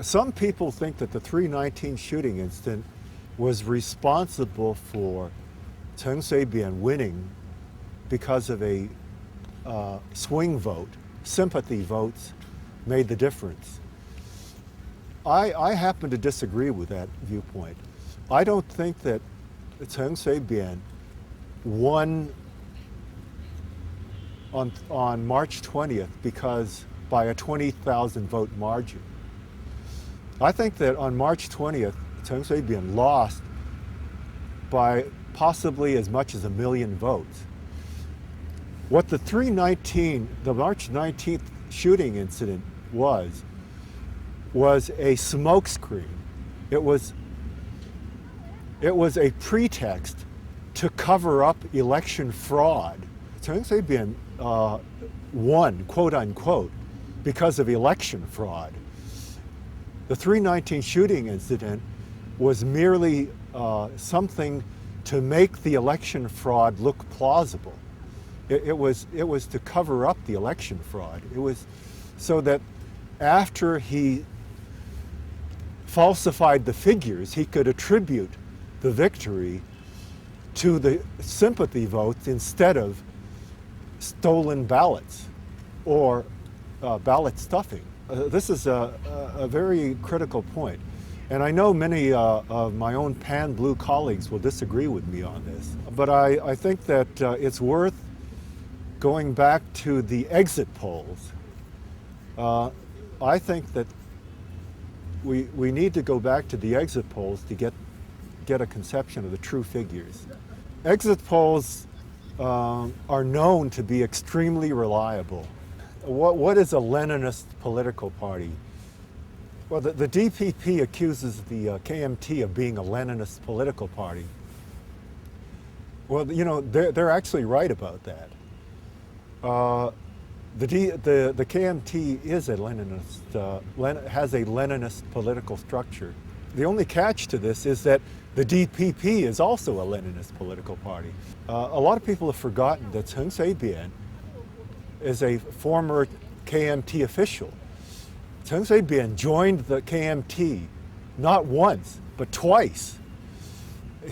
Some people think that the 319 shooting incident was responsible for Chen Shui-bian winning because of a swing vote. Sympathy votes made the difference. I happen to disagree with that viewpoint. I don't think that Chen Shui-bian won on March 20th because by a 20,000 vote margin. I think that on March 20th, Chen Shui-bian lost by possibly as much as 1 million votes. What the March 19th shooting incident was a smokescreen. It was a pretext to cover up election fraud. Chen Shui-bian won, quote unquote, because of election fraud. The 319 shooting incident was merely something to make the election fraud look plausible. It was to cover up the election fraud. It was so that after he falsified the figures, he could attribute the victory to the sympathy votes instead of stolen ballots or ballot stuffing. This is a very critical point. And I know many of my own pan-blue colleagues will disagree with me on this. But I think that it's worth going back to the exit polls. I think that we need to go back to the exit polls to get a conception of the true figures. Exit polls are known to be extremely reliable. What is a Leninist political party? Well, the DPP accuses the KMT of being a Leninist political party. Well, you know, they're actually right about that. The KMT is a Leninist, has a Leninist political structure. The only catch to this is that the DPP is also a Leninist political party. A lot of people have forgotten that Chen Shui-bian is a former KMT official. Chen Shui-bian joined the KMT not once, but twice.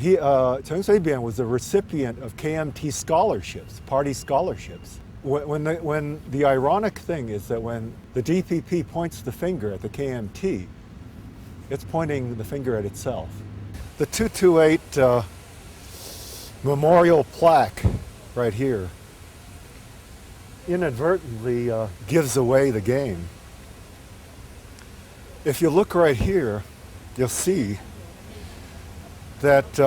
Chen Shui-bian was a recipient of KMT scholarships, party scholarships. When the ironic thing is that when the DPP points the finger at the KMT, it's pointing the finger at itself. The 228 memorial plaque right here inadvertently gives away the game. If you look right here, you'll see that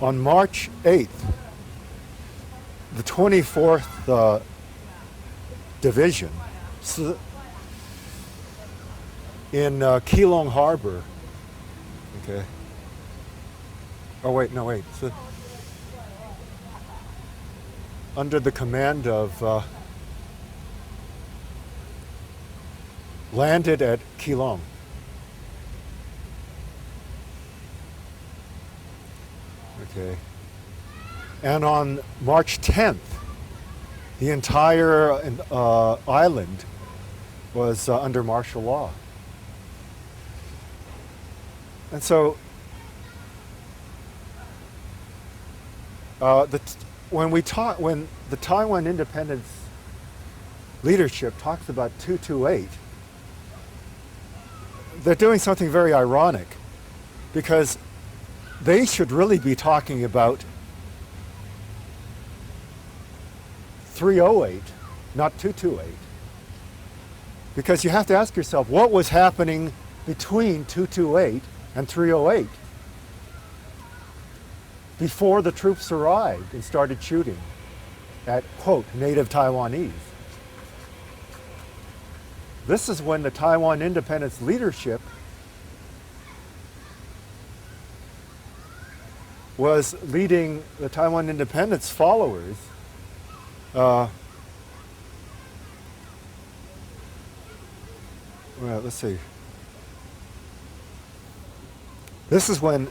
on March 8th, the 24th Division in Keelung Harbor, okay. Oh wait, no wait. So, under the command of landed at Keelung. Okay. And on March 10th, the entire island was under martial law. And so when the Taiwan independence leadership talks about 228, they're doing something very ironic, because they should really be talking about 308, not 228. Because you have to ask yourself, what was happening between 228 and 308 before the troops arrived and started shooting at, quote, native Taiwanese? This is when the Taiwan independence leadership was leading the Taiwan independence followers well, let's see. This is when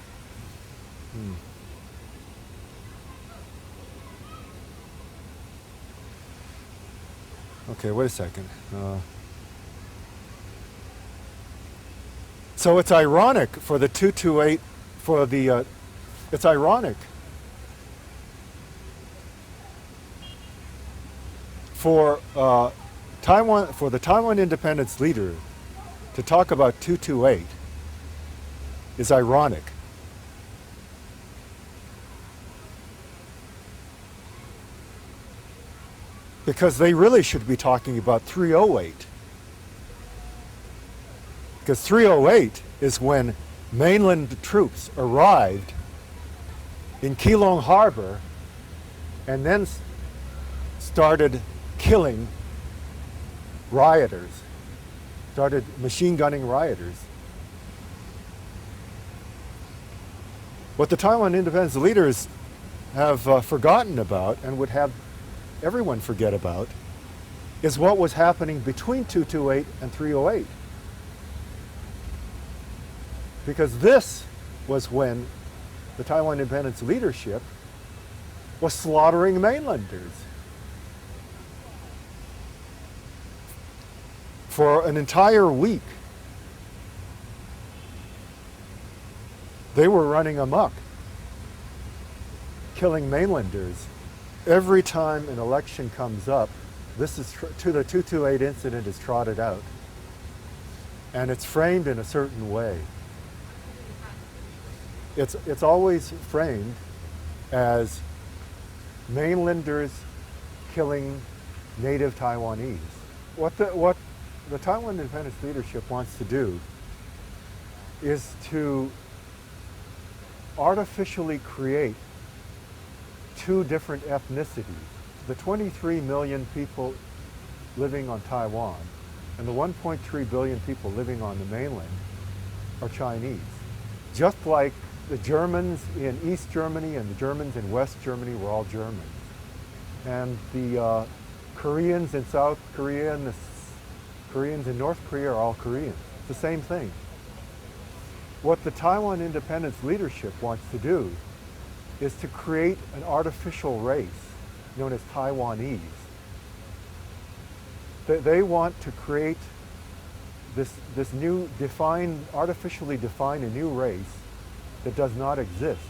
okay, wait a second. So it's ironic for the 228, it's ironic for Taiwan, for the Taiwan independence leader to talk about 228 is ironic. Because they really should be talking about 308. Because 308 is when mainland troops arrived in Keelung Harbor and then started killing rioters, started machine gunning rioters. What the Taiwan independence leaders have forgotten about and would have everyone forget about is what was happening between 228 and 308. Because this was when the Taiwan independence leadership was slaughtering mainlanders. For an entire week, they were running amok, killing mainlanders. Every time an election comes up, this is to the 228 incident is trotted out, and it's framed in a certain way. It's always framed as mainlanders killing native Taiwanese. What the Taiwan independence leadership wants to do is to artificially create two different ethnicities. The 23 million people living on Taiwan and the 1.3 billion people living on the mainland are Chinese. Just like the Germans in East Germany and the Germans in West Germany were all Germans. And the Koreans in South Korea and the Koreans in North Korea are all Koreans. It's the same thing. What the Taiwan independence leadership wants to do is to create an artificial race known as Taiwanese. They want to create this new artificially define a new race that does not exist.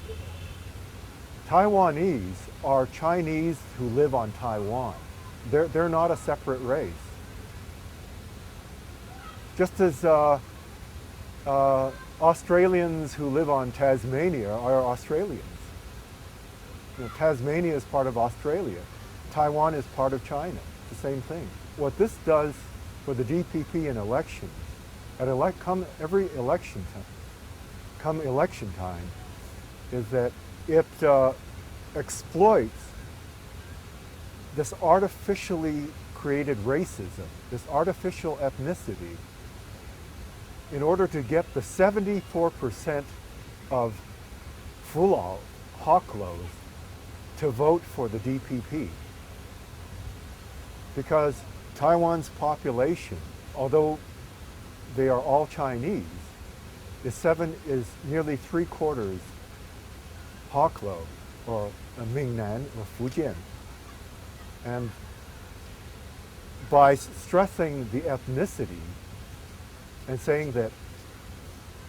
Taiwanese are Chinese who live on Taiwan. They're not a separate race. Just as Australians who live on Tasmania are Australians. You know, Tasmania is part of Australia. Taiwan is part of China. It's the same thing. What this does for the DPP in elections, come election time, is that it exploits this artificially created racism, this artificial ethnicity, in order to get the 74% of Fulao, Hoklos, to vote for the DPP. Because Taiwan's population, although they are all Chinese, is nearly 3/4 Hoklo, or Mingnan, or Fujian. And by stressing the ethnicity and saying that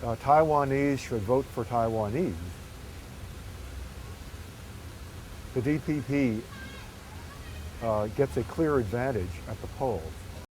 Taiwanese should vote for Taiwanese, the DPP gets a clear advantage at the polls.